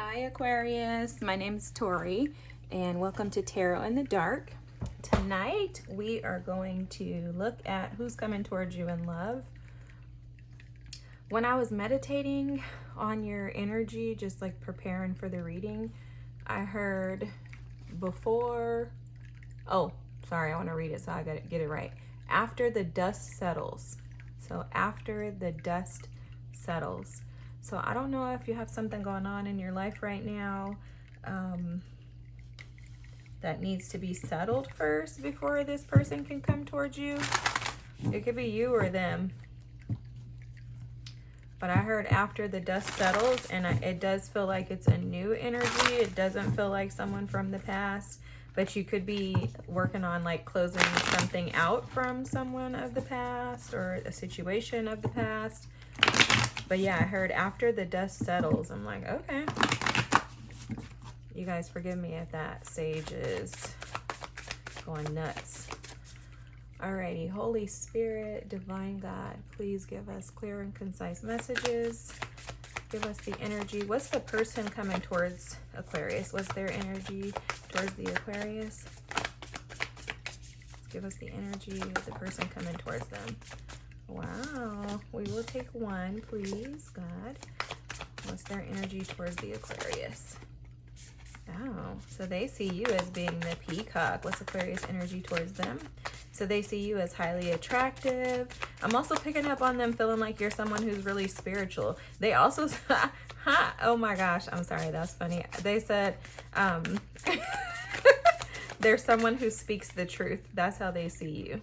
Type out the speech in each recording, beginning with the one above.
Hi Aquarius, my name is Tori and welcome to Tarot in the Dark. Tonight we are going to look at who's coming towards you in love. When I was meditating on your energy, just like preparing for the reading, I heard before, oh, sorry, I want to read it so I gotta get it right. After the dust settles. So after the dust settles. So I don't know if you have something going on in your life right now that needs to be settled first before this person can come towards you. It could be you or them. But I heard after the dust settles, and it does feel like it's a new energy. It doesn't feel like someone from the past, but you could be working on like closing something out from someone of the past or a situation of the past. But yeah, I heard after the dust settles. I'm like, okay. You guys forgive me if that sage is going nuts. Alrighty, Holy Spirit, Divine God, please give us clear and concise messages. Give us the energy. What's the person coming towards Aquarius? What's their energy towards the Aquarius? Give us the energy of the person coming towards them. Wow, we will take one, please, God. What's their energy towards the Aquarius? Oh, so they see you as being the peacock. What's Aquarius energy towards them? So they see you as highly attractive. I'm also picking up on them feeling like you're someone who's really spiritual. They also, oh my gosh, I'm sorry, that's funny. They said, they're someone who speaks the truth. That's how they see you.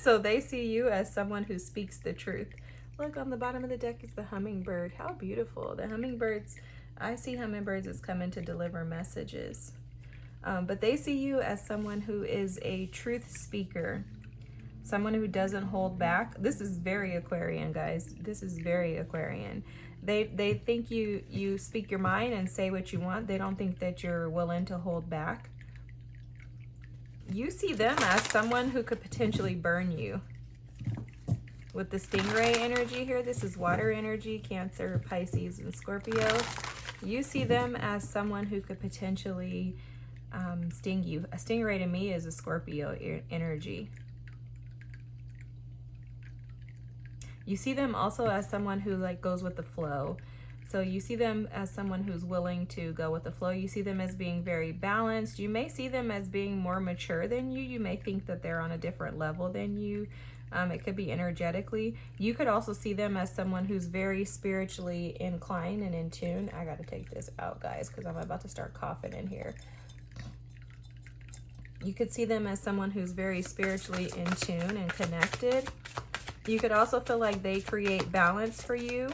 So they see you as someone who speaks the truth. Look, on the bottom of the deck is the hummingbird. How beautiful. The hummingbirds, I see hummingbirds as coming to deliver messages. But they see you as someone who is a truth speaker. Someone who doesn't hold back. This is very Aquarian, guys. This is very Aquarian. They think you speak your mind and say what you want. They don't think that you're willing to hold back. You see them as someone who could potentially burn you. With the stingray energy here, this is water energy, Cancer, Pisces, and Scorpio. You see them as someone who could potentially sting you. A stingray to me is a Scorpio energy. You see them also as someone who like goes with the flow. So you see them as someone who's willing to go with the flow. You see them as being very balanced. You may see them as being more mature than you. You may think that they're on a different level than you. It could be energetically. You could also see them as someone who's very spiritually inclined and in tune. I got to take this out, guys, because I'm about to start coughing in here. You could see them as someone who's very spiritually in tune and connected. You could also feel like they create balance for you.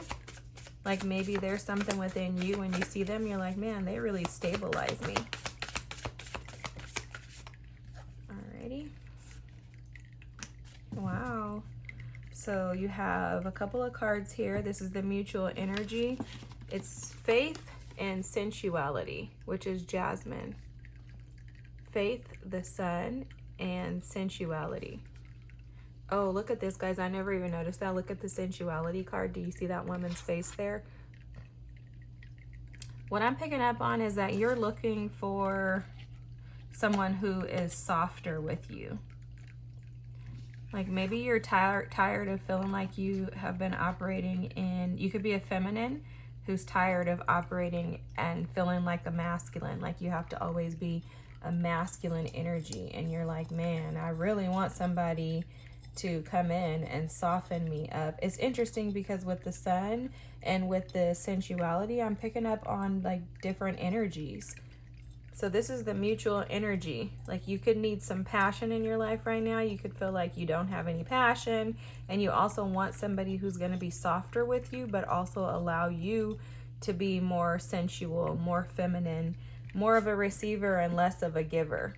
Like maybe there's something within you when you see them, you're like, man, they really stabilize me. Alrighty. Wow. So you have a couple of cards here. This is the mutual energy. It's faith and sensuality, which is Jasmine. Faith, the sun, and sensuality. Oh, look at this, guys. I never even noticed that. Look at the sensuality card. Do you see that woman's face there? What I'm picking up on is that you're looking for someone who is softer with you. Like maybe you're tired of feeling like you have been operating in, you could be a feminine who's tired of operating and feeling like a masculine, like you have to always be a masculine energy. And you're like, man, I really want somebody to come in and soften me up. It's interesting because with the sun and with the sensuality, I'm picking up on like different energies. So this is the mutual energy. Like you could need some passion in your life right now. You could feel like you don't have any passion, and you also want somebody who's going to be softer with you, but also allow you to be more sensual, more feminine, more of a receiver and less of a giver.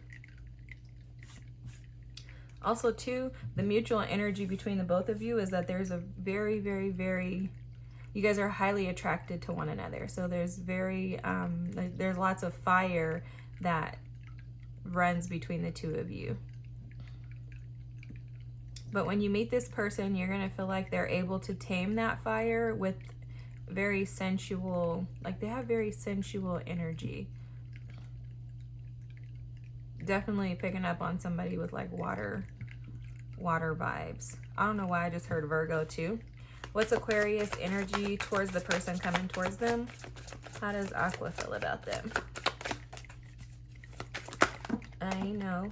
Also, too, the mutual energy between the both of you is that there's a very, very, very, you guys are highly attracted to one another. So there's there's lots of fire that runs between the two of you. But when you meet this person, you're going to feel like they're able to tame that fire with very sensual, like they have very sensual energy. Definitely picking up on somebody with like water vibes. I don't know why I just heard Virgo too. What's Aquarius energy towards the person coming towards them? How does Aqua feel about them? I know.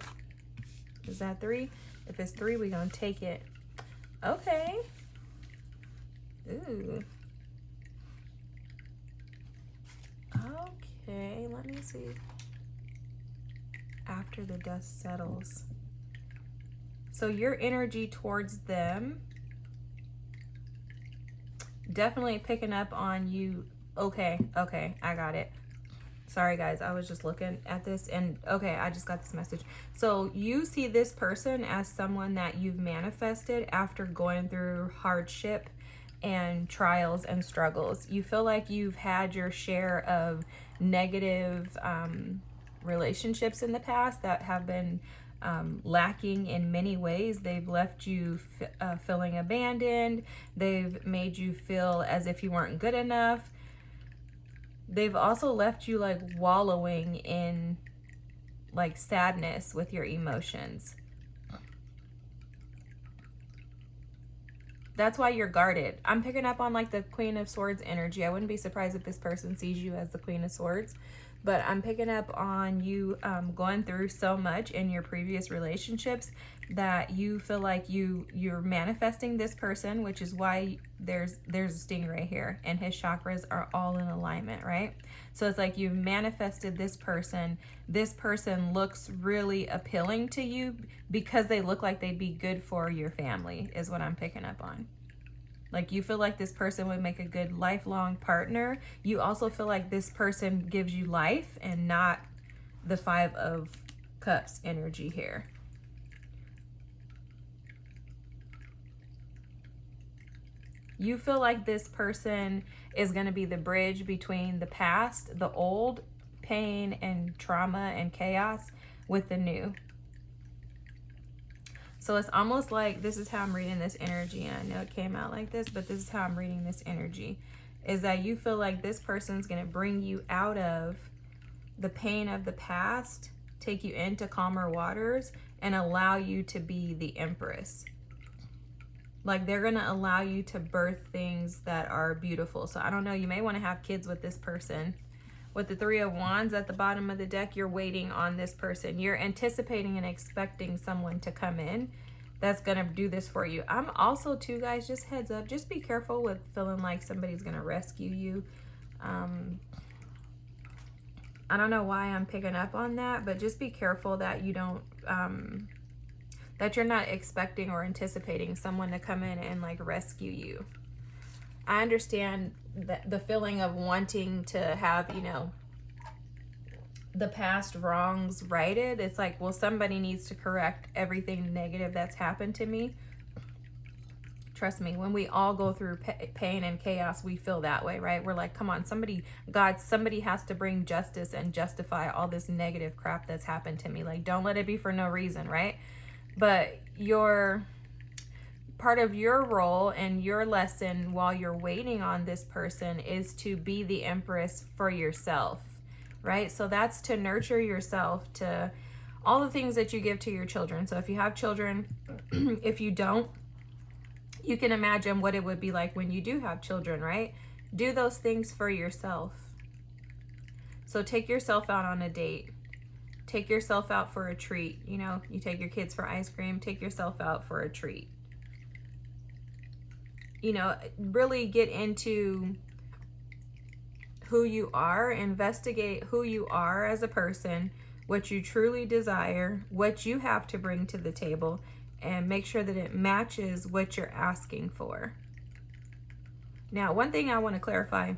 Is that 3? If it's 3, we're gonna take it. Okay. Ooh. Okay, let me see. After the dust settles. So your energy towards them, definitely picking up on you. Okay, I got it. Sorry guys, I was just looking at this and okay, I just got this message. So you see this person as someone that you've manifested after going through hardship and trials and struggles. You feel like you've had your share of negative relationships in the past that have been lacking in many ways. They've left you feeling abandoned. They've made you feel as if you weren't good enough. They've also left you like wallowing in like sadness with your emotions. That's why you're guarded. I'm picking up on like the Queen of Swords energy. I wouldn't be surprised if this person sees you as the Queen of Swords. But I'm picking up on you going through so much in your previous relationships that you feel like you're manifesting this person, which is why there's a stingray here and his chakras are all in alignment, right? So it's like you've manifested this person. This person looks really appealing to you because they look like they'd be good for your family, is what I'm picking up on. Like you feel like this person would make a good lifelong partner. You also feel like this person gives you life and not the 5 of Cups energy here. You feel like this person is going to be the bridge between the past, the old pain and trauma and chaos with the new. So it's almost like, this is how I'm reading this energy, and I know it came out like this, but this is how I'm reading this energy, is that you feel like this person's going to bring you out of the pain of the past, take you into calmer waters, and allow you to be the Empress. Like they're going to allow you to birth things that are beautiful. So I don't know, you may want to have kids with this person. With the 3 of Wands at the bottom of the deck, you're waiting on this person. You're anticipating and expecting someone to come in that's going to do this for you. I'm also, too, guys, just heads up, just be careful with feeling like somebody's going to rescue you. I don't know why I'm picking up on that, but just be careful that you don't, that you're not expecting or anticipating someone to come in and like rescue you. I understand the feeling of wanting to have, you know, the past wrongs righted. It's like, well, somebody needs to correct everything negative that's happened to me. Trust me, when we all go through pain and chaos, we feel that way, right? We're like, come on, somebody has to bring justice and justify all this negative crap that's happened to me. Like, don't let it be for no reason, right? But part of your role and your lesson while you're waiting on this person is to be the Empress for yourself, right? So that's to nurture yourself, to all the things that you give to your children. So if you have children, if you don't, you can imagine what it would be like when you do have children, right? Do those things for yourself. So take yourself out on a date. Take yourself out for a treat. You know, you take your kids for ice cream, take yourself out for a treat. You know, really get into who you are, investigate who you are as a person, what you truly desire, what you have to bring to the table, and make sure that it matches what you're asking for. Now, one thing I want to clarify,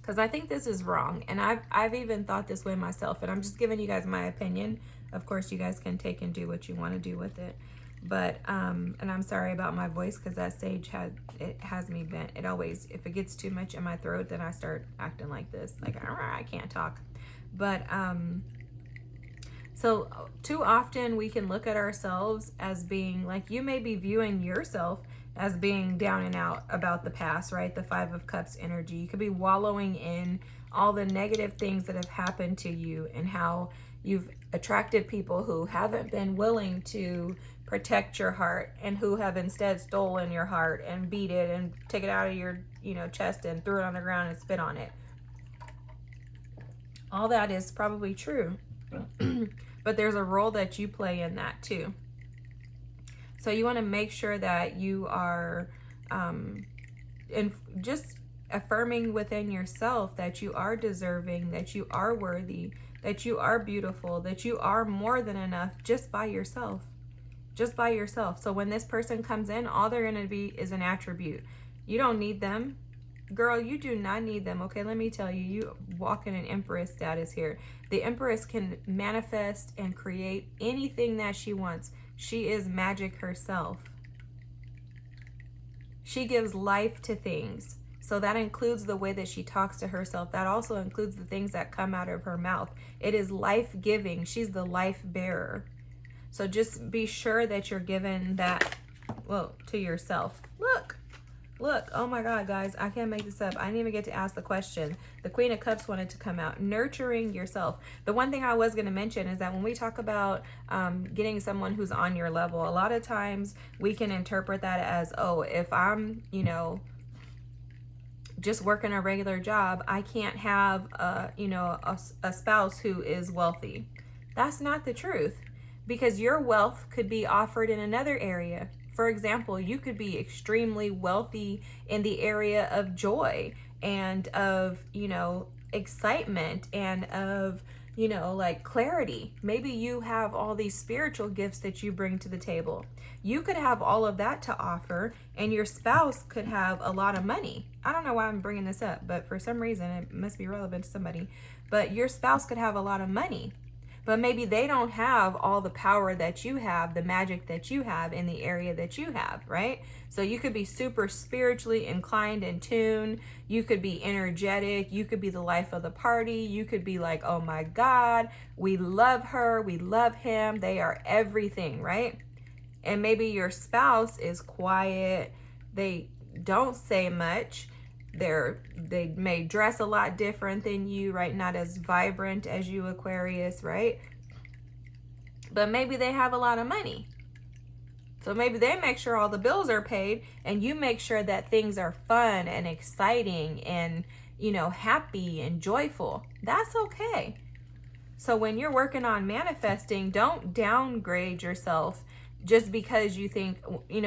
because I think this is wrong, and I've even thought this way myself, and I'm just giving you guys my opinion. Of course, you guys can take and do what you want to do with it. But, and I'm sorry about my voice, because that sage has me bent. It always, if it gets too much in my throat, then I start acting like this. Like, I can't talk. But, So too often we can look at ourselves as being like, you may be viewing yourself as being down and out about the past, right? The Five of Cups energy. You could be wallowing in all the negative things that have happened to you and how you've attracted people who haven't been willing to protect your heart and who have instead stolen your heart and beat it and take it out of your, chest and threw it on the ground and spit on it. All that is probably true. But there's a role that you play in that too. So you want to make sure that you are and just affirming within yourself that you are deserving, that you are worthy, that you are beautiful, that you are more than enough just by yourself. Just by yourself. So when this person comes in, all they're going to be is an attribute. You don't need them. Girl, you do not need them. Okay, let me tell you, you walk in an Empress status here. The Empress can manifest and create anything that she wants. She is magic herself. She gives life to things. So that includes the way that she talks to herself. That also includes the things that come out of her mouth. It is life-giving. She's the life bearer. So just be sure that you're giving that, well, to yourself. Look, oh my God, guys, I can't make this up. I didn't even get to ask the question. The Queen of Cups wanted to come out. Nurturing yourself. The one thing I was going to mention is that when we talk about getting someone who's on your level, a lot of times we can interpret that as, oh, if I'm, just working a regular job, I can't have, a spouse who is wealthy. That's not the truth, because your wealth could be offered in another area. For example, you could be extremely wealthy in the area of joy and of, excitement and of, like clarity. Maybe you have all these spiritual gifts that you bring to the table. You could have all of that to offer, and your spouse could have a lot of money. I don't know why I'm bringing this up, but for some reason it must be relevant to somebody. But your spouse could have a lot of money. But maybe they don't have all the power that you have, the magic that you have in the area that you have, right? So you could be super spiritually inclined and tuned. You could be energetic. You could be the life of the party. You could be like, oh my God, we love her. We love him. They are everything, right? And maybe your spouse is quiet. They don't say much. They may dress a lot different than you, right? Not as vibrant as you, Aquarius, right? But maybe they have a lot of money. So maybe they make sure all the bills are paid, and you make sure that things are fun and exciting and, happy and joyful. That's okay. So when you're working on manifesting, don't downgrade yourself just because you think,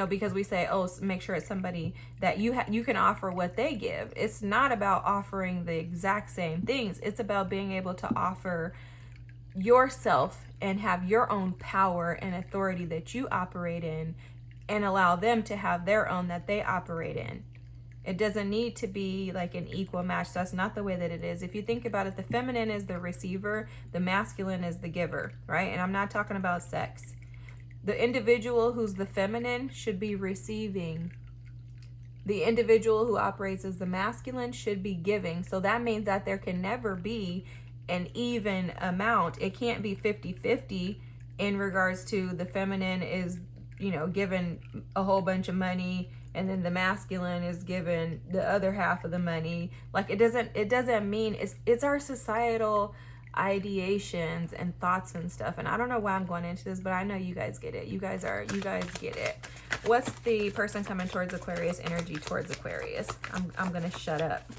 because we say, oh, make sure it's somebody that you can offer what they give. It's not about offering the exact same things. It's about being able to offer yourself and have your own power and authority that you operate in, and allow them to have their own that they operate in. It doesn't need to be like an equal match. That's not the way that it is. If you think about it, the feminine is the receiver, the masculine is the giver, right? And I'm not talking about sex. The individual who's the feminine should be receiving. The individual who operates as the masculine should be giving. So that means that there can never be an even amount. It can't be 50-50 in regards to the feminine is, given a whole bunch of money, and then the masculine is given the other half of the money. Like it doesn't mean it's our societal ideations and thoughts and stuff. And I don't know why I'm going into this, but I know you guys get it. You guys get it. What's the person coming towards Aquarius energy towards Aquarius? I'm gonna shut up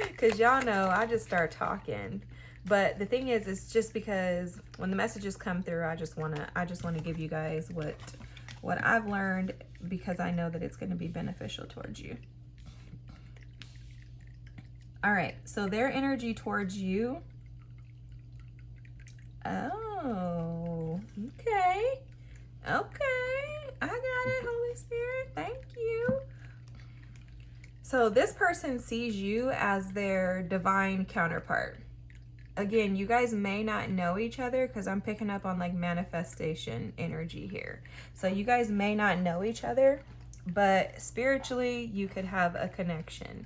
because y'all know I just start talking. But the thing is, it's just because when the messages come through, I just wanna give you guys what I've learned, because I know that it's going to be beneficial towards you. All right, so their energy towards you. Oh, okay. I got it, Holy Spirit. Thank you. So this person sees you as their divine counterpart. Again, you guys may not know each other, because I'm picking up on like manifestation energy here. So you guys may not know each other, but spiritually you could have a connection.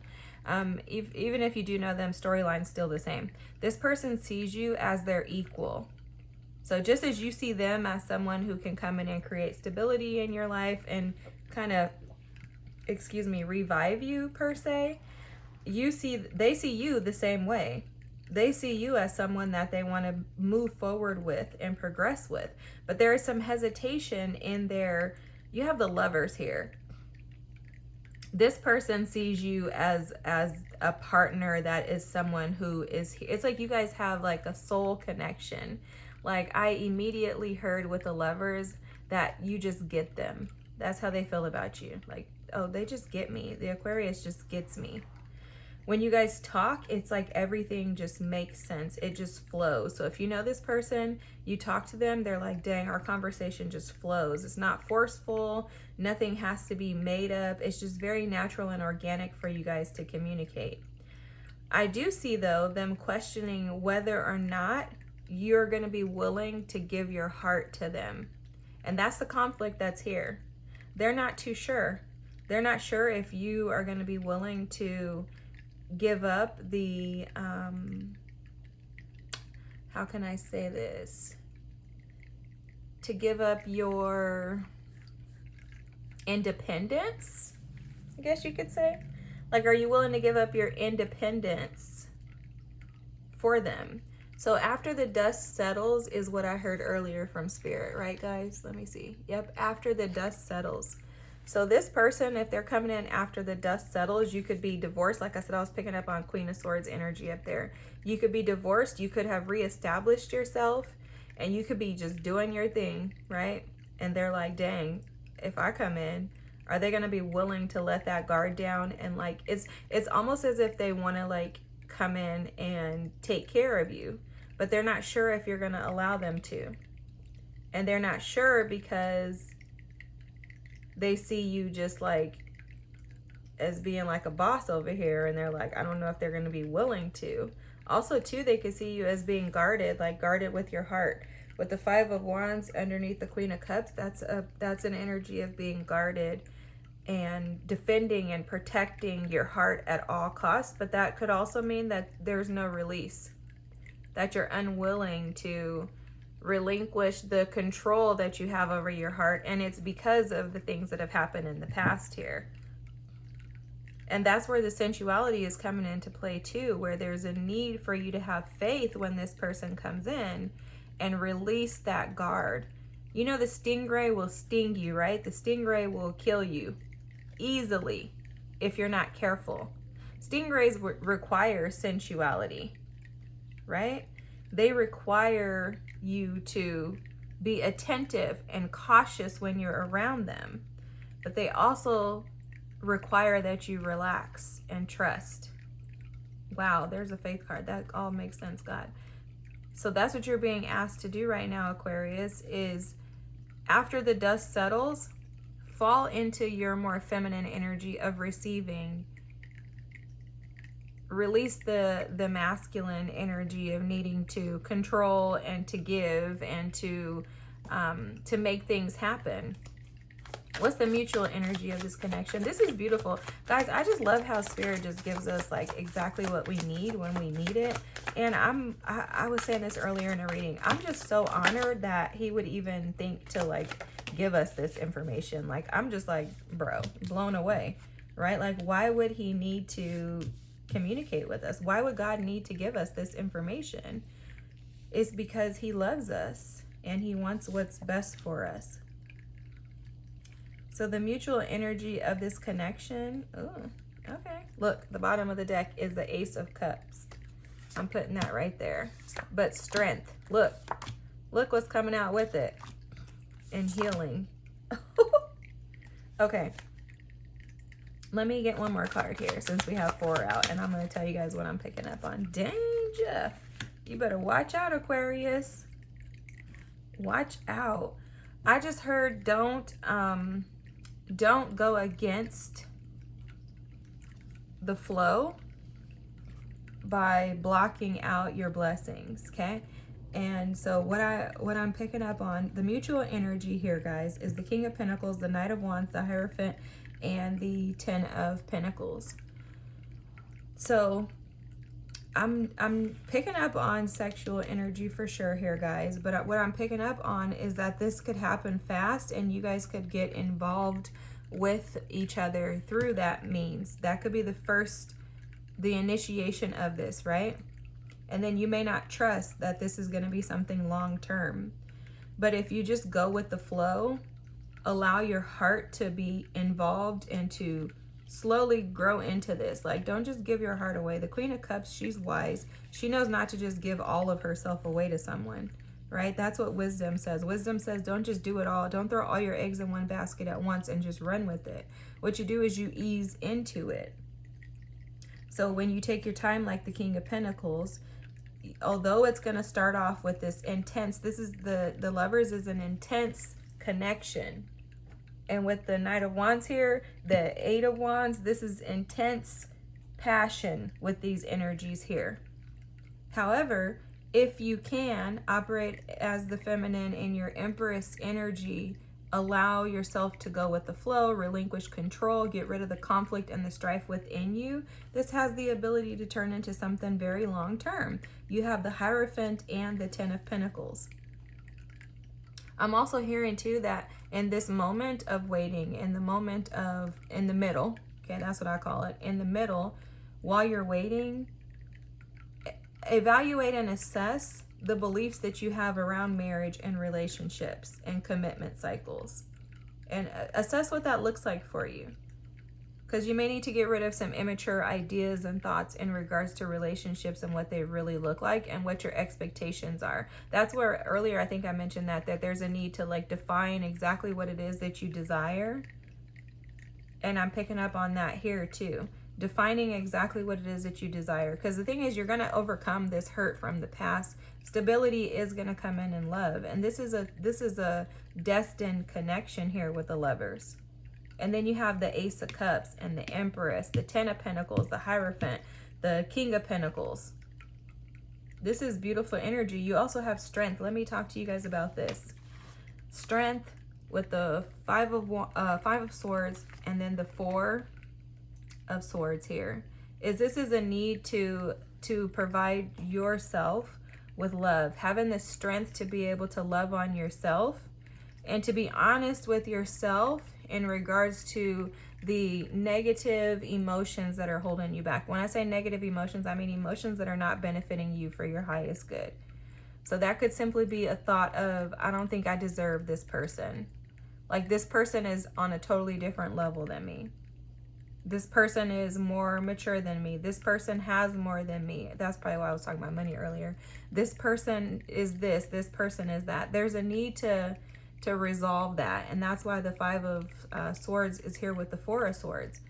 Even if you do know them, storyline's still the same. This person sees you as their equal. So just as you see them as someone who can come in and create stability in your life and kind of, revive you per se, they see you the same way. They see you as someone that they want to move forward with and progress with. But there is some hesitation in there. You have the Lovers here. This person sees you as a partner that is someone who is, it's like you guys have like a soul connection. Like I immediately heard with the Lovers that you just get them. That's how they feel about you. Like, oh, they just get me. The Aquarius just gets me. When you guys talk, it's like everything just makes sense. It just flows. So if you know this person, you talk to them, they're like, dang, our conversation just flows. It's not forceful. Nothing has to be made up. It's just very natural and organic for you guys to communicate. I do see, though, them questioning whether or not you're going to be willing to give your heart to them. And that's the conflict that's here. They're not too sure. They're not sure if you are going to be willing to give up the, how can I say this? To give up your independence, I guess you could say. Like, are you willing to give up your independence for them? So after the dust settles is what I heard earlier from Spirit, right, guys? Let me see. Yep, after the dust settles. So this person, if they're coming in after the dust settles, you could be divorced. Like I said, I was picking up on Queen of Swords energy up there. You could be divorced. You could have reestablished yourself, and you could be just doing your thing, right? And they're like, dang, if I come in, are they going to be willing to let that guard down? And like, it's almost as if they want to like come in and take care of you, but they're not sure if you're going to allow them to. And they're not sure because they see you just like as being like a boss over here, and they're like, I don't know if they're going to be willing to. Also too, they could see you as being guarded, like guarded with your heart. With the Five of Wands underneath the Queen of Cups, that's an energy of being guarded and defending and protecting your heart at all costs. But that could also mean that there's no release, that you're unwilling to relinquish the control that you have over your heart, and it's because of the things that have happened in the past here. And that's where the sensuality is coming into play too, where there's a need for you to have faith when this person comes in and release that guard. You know, the stingray will sting you, right? The stingray will kill you easily if you're not careful. Stingrays require sensuality, right? They require you to be attentive and cautious when you're around them, but they also require that you relax and trust. Wow, there's a faith card. That all makes sense, God. So that's what you're being asked to do right now, Aquarius, is after the dust settles, fall into your more feminine energy of receiving. Release the masculine energy of needing to control and to give and to make things happen. What's the mutual energy of this connection? This is beautiful. Guys, I just love how Spirit just gives us like exactly what we need when we need it. And I was saying this earlier in a reading. I'm just so honored that he would even think to like give us this information. Like, I'm just like, bro, blown away, right? Like, why would he need to communicate with us? Why would God need to give us this information? It's because he loves us and he wants what's best for us. So the mutual energy of this connection, ooh, okay. Look, the bottom of the deck is the Ace of Cups. I'm putting that right there. But strength, look what's coming out with it. And healing. Okay. Let me get one more card here since we have 4 out, and I'm going to tell you guys what I'm picking up on. Danger. You better watch out, Aquarius. Watch out. I just heard don't go against the flow by blocking out your blessings, okay? And so what I'm picking up on, the mutual energy here, guys, is the King of Pentacles, the Knight of Wands, the Hierophant, and the 10 of Pentacles. So I'm picking up on sexual energy for sure here, guys. But what I'm picking up on is that this could happen fast and you guys could get involved with each other through that means. That could be the initiation of this, right? And then you may not trust that this is going to be something long term. But if you just go with the flow, allow your heart to be involved and to slowly grow into this. Like, don't just give your heart away. The Queen of Cups, she's wise. She knows not to just give all of herself away to someone, right? That's what wisdom says. Wisdom says, don't just do it all. Don't throw all your eggs in one basket at once and just run with it. What you do is you ease into it. So when you take your time, like the King of Pentacles, although it's going to start off with this intense, this is the Lovers is an intense connection. And with the Knight of Wands here, the Eight of Wands, this is intense passion with these energies here. However, if you can operate as the feminine in your Empress energy, allow yourself to go with the flow, relinquish control, get rid of the conflict and the strife within you, this has the ability to turn into something very long term. You have the Hierophant and the Ten of Pentacles. I'm also hearing too that in this moment of waiting, in the middle, okay, that's what I call it, in the middle, while you're waiting, evaluate and assess the beliefs that you have around marriage and relationships and commitment cycles, and assess what that looks like for you. Because you may need to get rid of some immature ideas and thoughts in regards to relationships and what they really look like and what your expectations are. That's where earlier I think I mentioned that there's a need to like define exactly what it is that you desire. And I'm picking up on that here too. Defining exactly what it is that you desire. Because the thing is, you're going to overcome this hurt from the past. Stability is going to come in love. And this is a destined connection here with the Lovers. And then you have the Ace of Cups and the Empress, the Ten of Pentacles, the Hierophant, the King of Pentacles. This is beautiful energy. You also have Strength. Let me talk to you guys about this. Strength with the Five of Swords and then the Four of Swords here. This is a need to provide yourself with love. Having the strength to be able to love on yourself and to be honest with yourself in regards to the negative emotions that are holding you back. When I say negative emotions, I mean emotions that are not benefiting you for your highest good. So that could simply be a thought of, I don't think I deserve this person. Like, this person is on a totally different level than me. This person is more mature than me. This person has more than me. That's probably why I was talking about money earlier. This person is this person is that. There's a need to resolve that, and that's why the Five of Swords is here with the Four of Swords.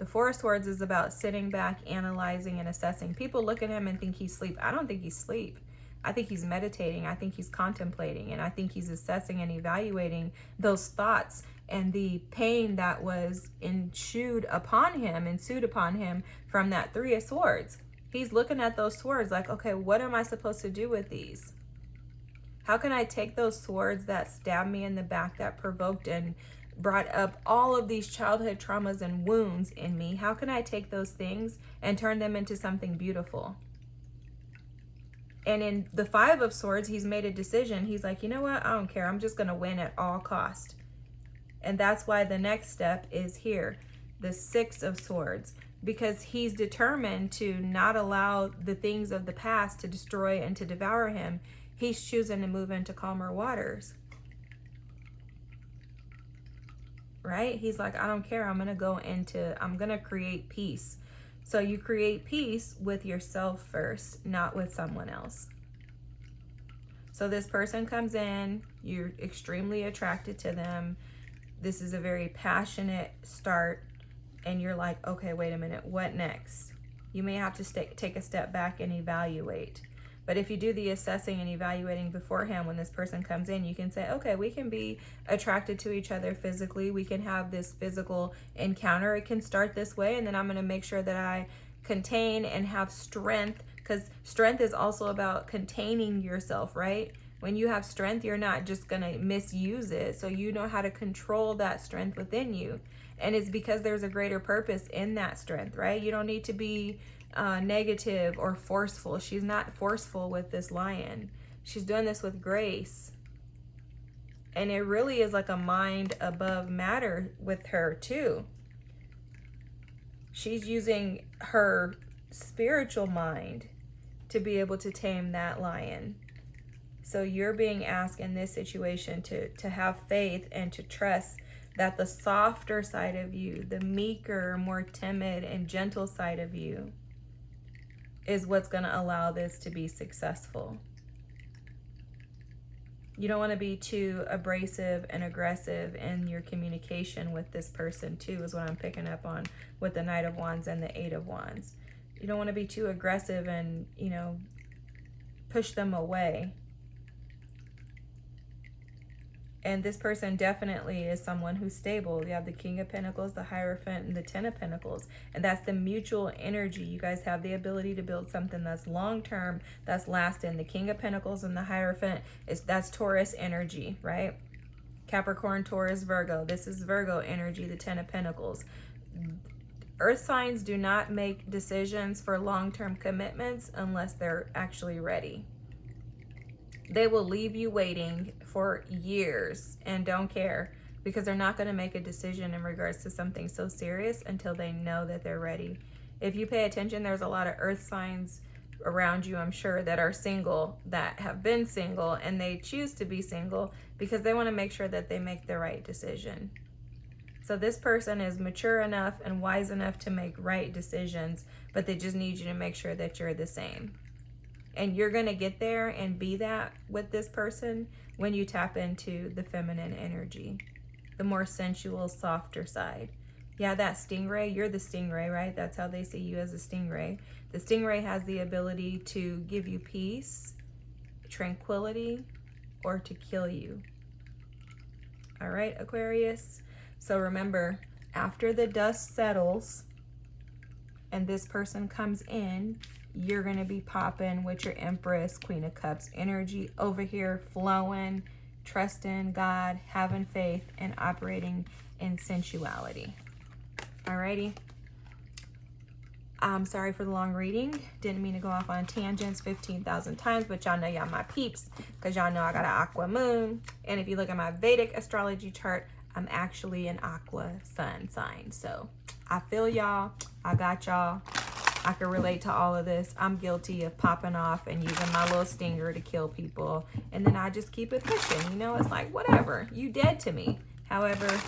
The Four of Swords is about sitting back, analyzing and assessing. People look at him and think he's asleep. I don't think he's asleep. I think he's meditating. I think he's contemplating, and I think he's assessing and evaluating those thoughts and the pain that was ensued upon him from that Three of Swords. He's looking at those swords like, okay, what am I supposed to do with these? How can I take those swords that stabbed me in the back, that provoked and brought up all of these childhood traumas and wounds in me? How can I take those things and turn them into something beautiful? And in the Five of Swords, he's made a decision. He's like, you know what? I don't care. I'm just going to win at all cost. And that's why the next step is here, the Six of Swords, because he's determined to not allow the things of the past to destroy and to devour him. He's choosing to move into calmer waters, right? He's like, I don't care. I'm going to create peace. So you create peace with yourself first, not with someone else. So this person comes in, you're extremely attracted to them. This is a very passionate start, and you're like, okay, wait a minute, what next? You may have to take a step back and evaluate. But if you do the assessing and evaluating beforehand, when this person comes in, you can say, okay, we can be attracted to each other physically. We can have this physical encounter. It can start this way, and then I'm going to make sure that I contain and have strength, because strength is also about containing yourself, right? When you have strength, you're not just going to misuse it. So you know how to control that strength within you. And it's because there's a greater purpose in that strength, right? You don't need to be negative or forceful. She's not forceful with this Lion. She's doing this with grace. And it really is like a mind above matter with her too. She's using her spiritual mind to be able to tame that lion. So you're being asked in this situation to have faith and to trust that the softer side of you, the meeker, more timid and gentle side of you, is what's going to allow this to be successful. You don't want to be too abrasive and aggressive in your communication with this person too, is what I'm picking up on with the Knight of Wands and the Eight of Wands. You don't want to be too aggressive and, you know, push them away. And this person definitely is someone who's stable. You have the King of Pentacles, the Hierophant, and the Ten of Pentacles. And that's the mutual energy. You guys have the ability to build something that's long-term, that's lasting. The King of Pentacles and the Hierophant, that's Taurus energy, right? Capricorn, Taurus, Virgo. This is Virgo energy, the Ten of Pentacles. Earth signs do not make decisions for long-term commitments unless they're actually ready. They will leave you waiting for years and don't care, because they're not going to make a decision in regards to something so serious until they know that they're ready. If you pay attention, there's a lot of earth signs around you, I'm sure, that are single, that have been single, and they choose to be single because they want to make sure that they make the right decision. So this person is mature enough and wise enough to make right decisions, but they just need you to make sure that you're the same. And you're going to get there and be that with this person when you tap into the feminine energy, the more sensual, softer side. Yeah, that stingray, you're the stingray, right? That's how they see you, as a stingray. The stingray has the ability to give you peace, tranquility, or to kill you. All right, Aquarius. So remember, after the dust settles and this person comes in, you're going to be popping with your Empress, Queen of Cups energy over here, flowing, trusting God, having faith, and operating in sensuality. Alrighty. I'm sorry for the long reading. Didn't mean to go off on tangents 15,000 times, but y'all know y'all my peeps, because y'all know I got an Aqua moon. And if you look at my Vedic astrology chart, I'm actually an Aqua sun sign. So I feel y'all. I got y'all. I can relate to all of this. I'm guilty of popping off and using my little stinger to kill people. And then I just keep it pushing. You know, it's like, whatever. You dead to me. However,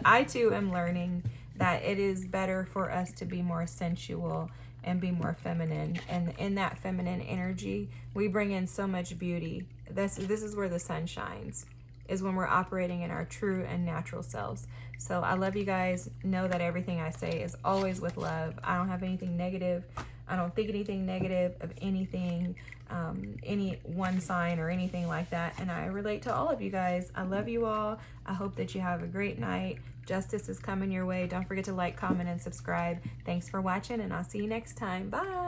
I too am learning that it is better for us to be more sensual and be more feminine. And in that feminine energy, we bring in so much beauty. This is where the sun shines, is when we're operating in our true and natural selves. So I love you guys. Know that everything I say is always with love. I don't have anything negative. I don't think anything negative of anything, any one sign or anything like that. And I relate to all of you guys. I love you all. I hope that you have a great night. Justice is coming your way. Don't forget to like, comment, and subscribe. Thanks for watching, and I'll see you next time. Bye.